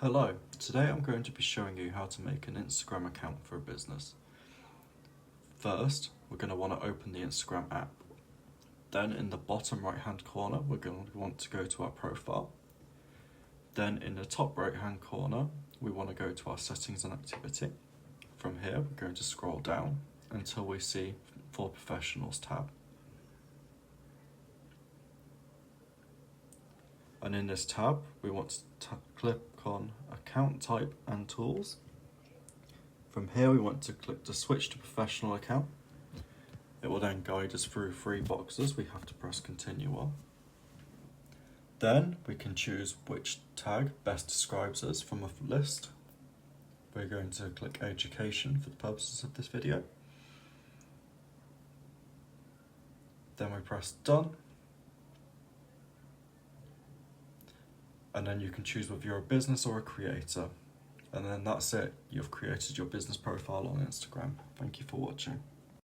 Hello, today I'm going to be showing you how to make an Instagram account for a business. First, we're going to want to open the Instagram app. Then in the bottom right hand corner, we're going to want to go to our profile. Then in the top right hand corner, we want to go to our settings and activity. From here, we're going to scroll down until we see For Professionals tab. And in this tab, we want to click on Account Type and Tools. From here, we want to click to switch to professional account. It will then guide us through 3 boxes we have to press continue on. Then we can choose which tag best describes us from a list. We're going to click education for the purposes of this video. Then we press done. And then you can choose whether you're a business or a creator. And then that's it. You've created your business profile on Instagram. Thank you for watching.